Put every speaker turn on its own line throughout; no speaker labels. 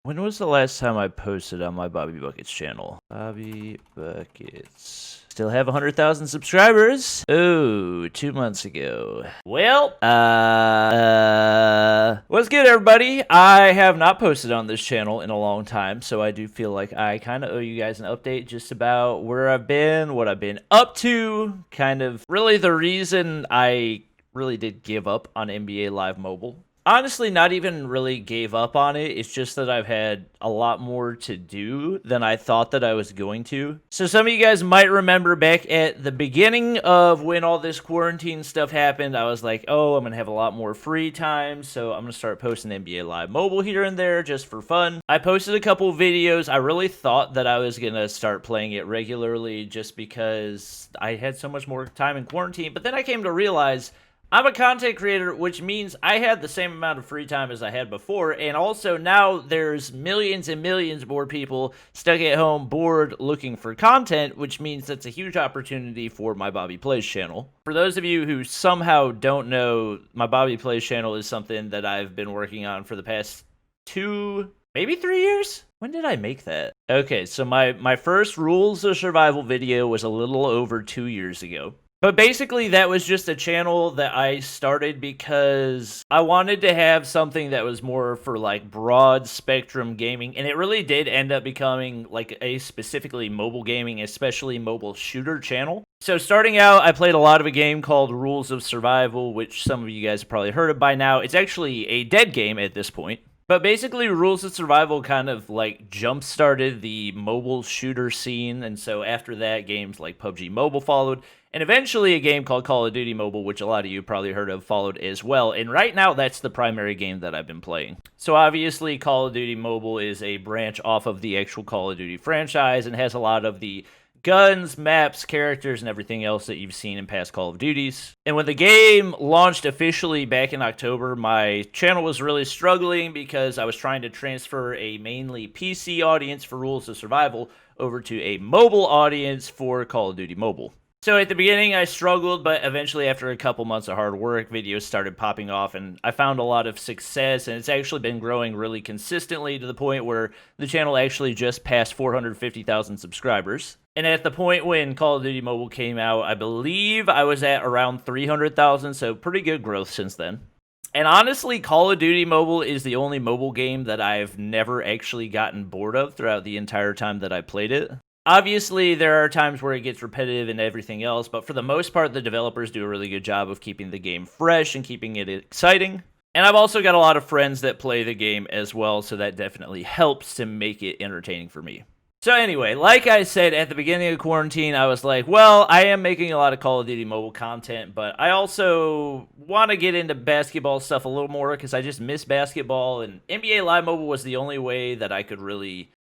When was the last time I posted on my Bobby Buckets channel? Bobby Buckets. Still have 100,000 subscribers. Oh, 2 months ago. Well, what's good, everybody? I have not posted on this channel in a long time, so I do feel like I kind of owe you guys an update just about where I've been, what I've been up to, kind of really the reason I really did give up on NBA Live Mobile. Honestly, not even really gave up on it. It's just that I've had a lot more to do than I thought that I was going to. So some of you guys might remember back at the beginning of when all this quarantine stuff happened, I was like, oh, I'm going to have a lot more free time, so I'm going to start posting NBA Live Mobile here and there just for fun. I posted a couple videos. I really thought that I was going to start playing it regularly just because I had so much more time in quarantine, but then I came to realize I'm a content creator, which means I had the same amount of free time as I had before, and also now there's millions and millions more people stuck at home, bored, looking for content, which means that's a huge opportunity for my Bobby Plays channel. For those of you who somehow don't know, my Bobby Plays channel is something that I've been working on for the past 2, maybe 3 years? When did I make that? Okay, so my first Rules of Survival video was a little over 2 years ago. But basically, that was just a channel that I started because I wanted to have something that was more for like broad spectrum gaming, and it really did end up becoming like a specifically mobile gaming, especially mobile shooter channel. So starting out, I played a lot of a game called Rules of Survival, which some of you guys have probably heard of by now. It's actually a dead game at this point. But basically, Rules of Survival kind of like jump-started the mobile shooter scene, and so after that, games like PUBG Mobile followed, and eventually a game called Call of Duty Mobile, which a lot of you probably heard of, followed as well. And right now, that's the primary game that I've been playing. So obviously, Call of Duty Mobile is a branch off of the actual Call of Duty franchise and has a lot of the guns, maps, characters, and everything else that you've seen in past Call of Duties. And when the game launched officially back in October, my channel was really struggling because I was trying to transfer a mainly PC audience for Rules of Survival over to a mobile audience for Call of Duty Mobile. So at the beginning, I struggled, but eventually after a couple months of hard work, videos started popping off, and I found a lot of success, and it's actually been growing really consistently to the point where the channel actually just passed 450,000 subscribers. And at the point when Call of Duty Mobile came out, I believe I was at around 300,000, so pretty good growth since then. And honestly, Call of Duty Mobile is the only mobile game that I've never actually gotten bored of throughout the entire time that I played it. Obviously, there are times where it gets repetitive and everything else, but for the most part, the developers do a really good job of keeping the game fresh and keeping it exciting. And I've also got a lot of friends that play the game as well, so that definitely helps to make it entertaining for me. So anyway, like I said, at the beginning of quarantine, I was like, well, I am making a lot of Call of Duty mobile content, but I also want to get into basketball stuff a little more because I just miss basketball, and NBA Live Mobile was the only way that I could really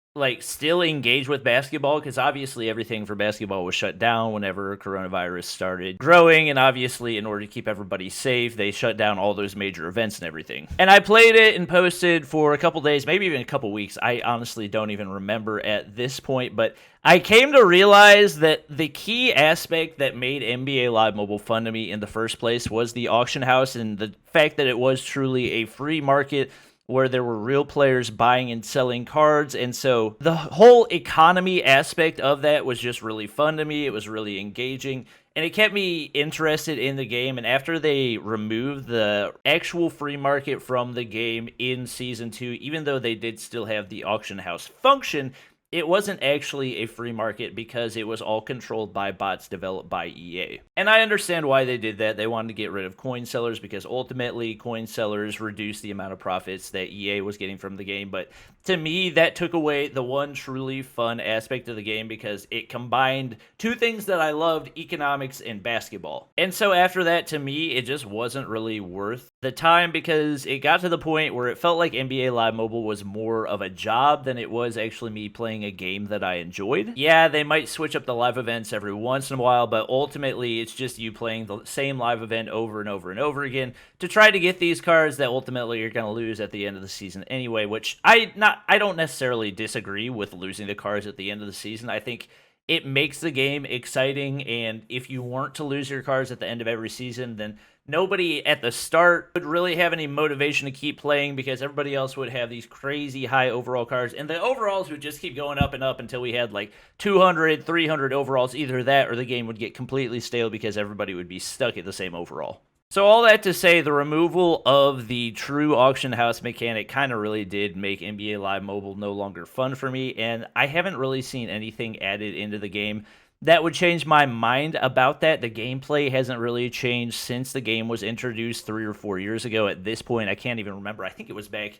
still engage with basketball, because obviously everything for basketball was shut down whenever coronavirus started growing, and obviously in order to keep everybody safe, they shut down all those major events and everything. And I played it and posted for a couple days, maybe even a couple weeks. I honestly don't even remember at this point, but I came to realize that the key aspect that made NBA Live Mobile fun to me in the first place was the auction house and the fact that it was truly a free market where there were real players buying and selling cards. And so the whole economy aspect of that was just really fun to me. It was really engaging, and it kept me interested in the game. And after they removed the actual free market from the game in Season 2, even though they did still have the auction house function, it wasn't actually a free market because it was all controlled by bots developed by EA. And I understand why they did that. They wanted to get rid of coin sellers because ultimately coin sellers reduced the amount of profits that EA was getting from the game. But to me, that took away the one truly fun aspect of the game because it combined two things that I loved: economics and basketball. And so after that, to me, it just wasn't really worth the time because it got to the point where it felt like NBA Live Mobile was more of a job than it was actually me playing a game that I enjoyed. Yeah, they might switch up the live events every once in a while, but ultimately it's just you playing the same live event over and over and over again to try to get these cards that ultimately you're going to lose at the end of the season anyway, which I don't necessarily disagree with losing the cards at the end of the season. I think it makes the game exciting, and if you weren't to lose your cards at the end of every season, then nobody at the start would really have any motivation to keep playing because everybody else would have these crazy high overall cards, and the overalls would just keep going up and up until we had like 200, 300 overalls. Either that or the game would get completely stale because everybody would be stuck at the same overall. So all that to say, the removal of the true auction house mechanic kind of really did make NBA Live Mobile no longer fun for me, and I haven't really seen anything added into the game that would change my mind about that. The gameplay hasn't really changed since the game was introduced 3 or 4 years ago. At this point, I can't even remember. I think it was back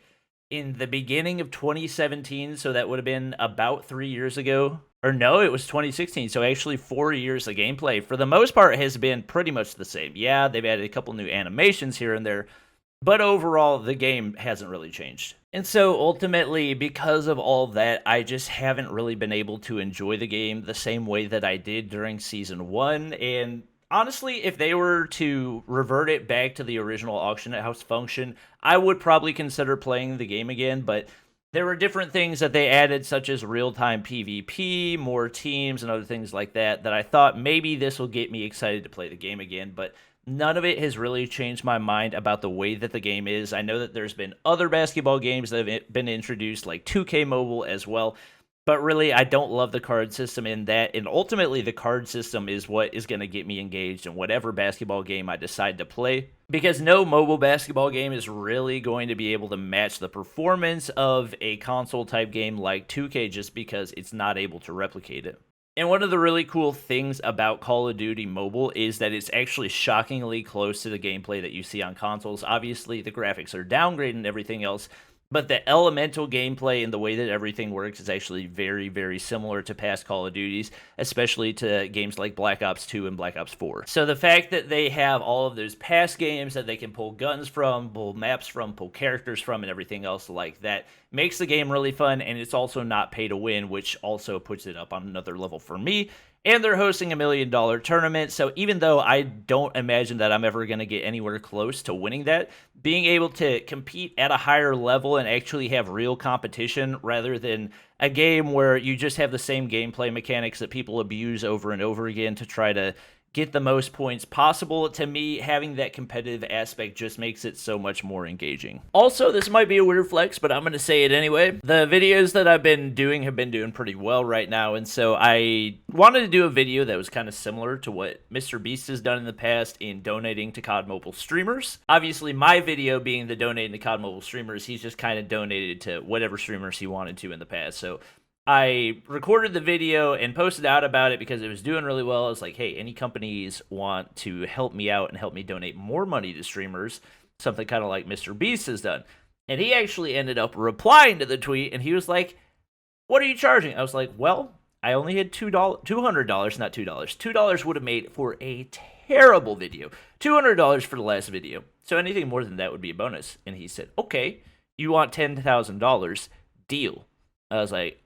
in the beginning of 2017, so that would have been about 3 years ago. Or no, it was 2016, so actually 4 years of gameplay, for the most part, has been pretty much the same. Yeah, they've added a couple new animations here and there, but overall, the game hasn't really changed. And so ultimately, because of all of that, I just haven't really been able to enjoy the game the same way that I did during Season 1. And honestly, if they were to revert it back to the original auction house function, I would probably consider playing the game again, but there were different things that they added, such as real-time PvP, more teams, and other things like that, that I thought maybe this will get me excited to play the game again, but none of it has really changed my mind about the way that the game is. I know that there's been other basketball games that have been introduced, like 2K Mobile as well, but really, I don't love the card system in that, and ultimately, the card system is what is going to get me engaged in whatever basketball game I decide to play, because no mobile basketball game is really going to be able to match the performance of a console-type game like 2K just because it's not able to replicate it. And one of the really cool things about Call of Duty Mobile is that it's actually shockingly close to the gameplay that you see on consoles. Obviously, the graphics are downgraded and everything else, but the elemental gameplay and the way that everything works is actually very, very similar to past Call of Duties, especially to games like Black Ops 2 and Black Ops 4. So the fact that they have all of those past games that they can pull guns from, pull maps from, pull characters from, and everything else like that makes the game really fun, and it's also not pay to win, which also puts it up on another level for me. And they're hosting $1 million tournament, so even though I don't imagine that I'm ever going to get anywhere close to winning that, being able to compete at a higher level and actually have real competition rather than a game where you just have the same gameplay mechanics that people abuse over and over again to try to get the most points possible, to me, having that competitive aspect just makes it so much more engaging. Also, this might be a weird flex, but I'm going to say it anyway. The videos that I've been doing have been doing pretty well right now, and so I wanted to do a video that was kind of similar to what Mr. Beast has done in the past in donating to COD Mobile streamers. Obviously, my video being the donating to COD Mobile streamers, he's just kind of donated to whatever streamers he wanted to in the past, so I recorded the video and posted out about it because it was doing really well. I was like, hey, any companies want to help me out and help me donate more money to streamers, something kind of like Mr. Beast has done. And he actually ended up replying to the tweet, and he was like, what are you charging? I was like, well, I only had $200, not $2. $2 would have made for a terrible video. $200 for the last video. So anything more than that would be a bonus. And he said, okay, you want $10,000, deal. I was like,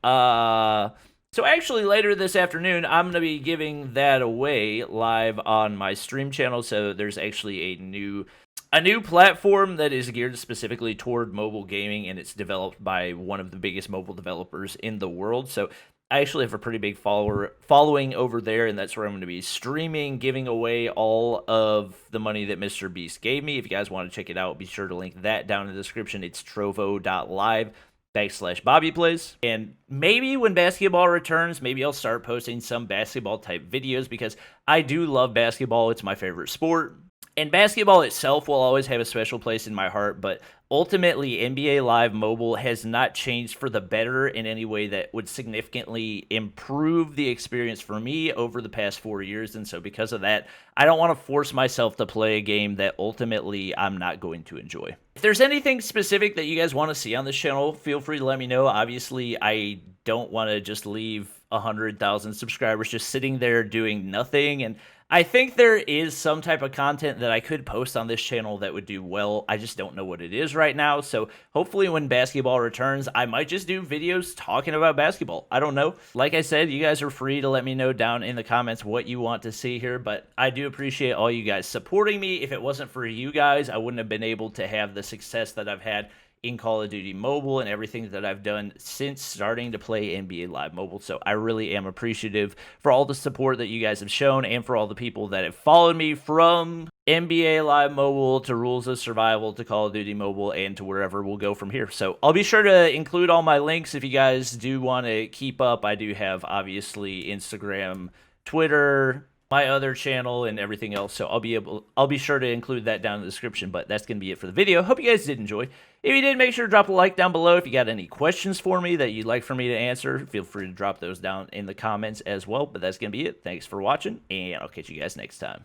So actually later this afternoon, I'm going to be giving that away live on my stream channel. So there's actually a new platform that is geared specifically toward mobile gaming, and it's developed by one of the biggest mobile developers in the world. So I actually have a pretty big following over there, and that's where I'm going to be streaming, giving away all of the money that Mr. Beast gave me. If you guys want to check it out, be sure to link that down in the description. It's trovo.live/BobbyPlays. And maybe when basketball returns, maybe I'll start posting some basketball type videos because I do love basketball. It's my favorite sport. And basketball itself will always have a special place in my heart, but ultimately NBA Live Mobile has not changed for the better in any way that would significantly improve the experience for me over the past 4 years. And so because of that, I don't want to force myself to play a game that ultimately I'm not going to enjoy. If there's anything specific that you guys want to see on this channel, feel free to let me know. Obviously, I don't want to just leave 100,000 subscribers just sitting there doing nothing. And I think there is some type of content that I could post on this channel that would do well. I just don't know what it is right now. So hopefully when basketball returns, I might just do videos talking about basketball. I don't know. Like I said, you guys are free to let me know down in the comments what you want to see here, but I do appreciate all you guys supporting me. If it wasn't for you guys, I wouldn't have been able to have the success that I've had in Call of Duty Mobile and everything that I've done since starting to play NBA Live Mobile. So I really am appreciative for all the support that you guys have shown and for all the people that have followed me from NBA Live Mobile to Rules of Survival to Call of Duty Mobile and to wherever we'll go from here. So I'll be sure to include all my links if you guys do want to keep up. I do have obviously Instagram, Twitter, my other channel, and everything else. So I'll be sure to include that down in the description. But that's gonna be it for the video. Hope you guys did enjoy. If you did, make sure to drop a like down below. If you got any questions for me that you'd like for me to answer, feel free to drop those down in the comments as well. But that's gonna be it. Thanks for watching, and I'll catch you guys next time.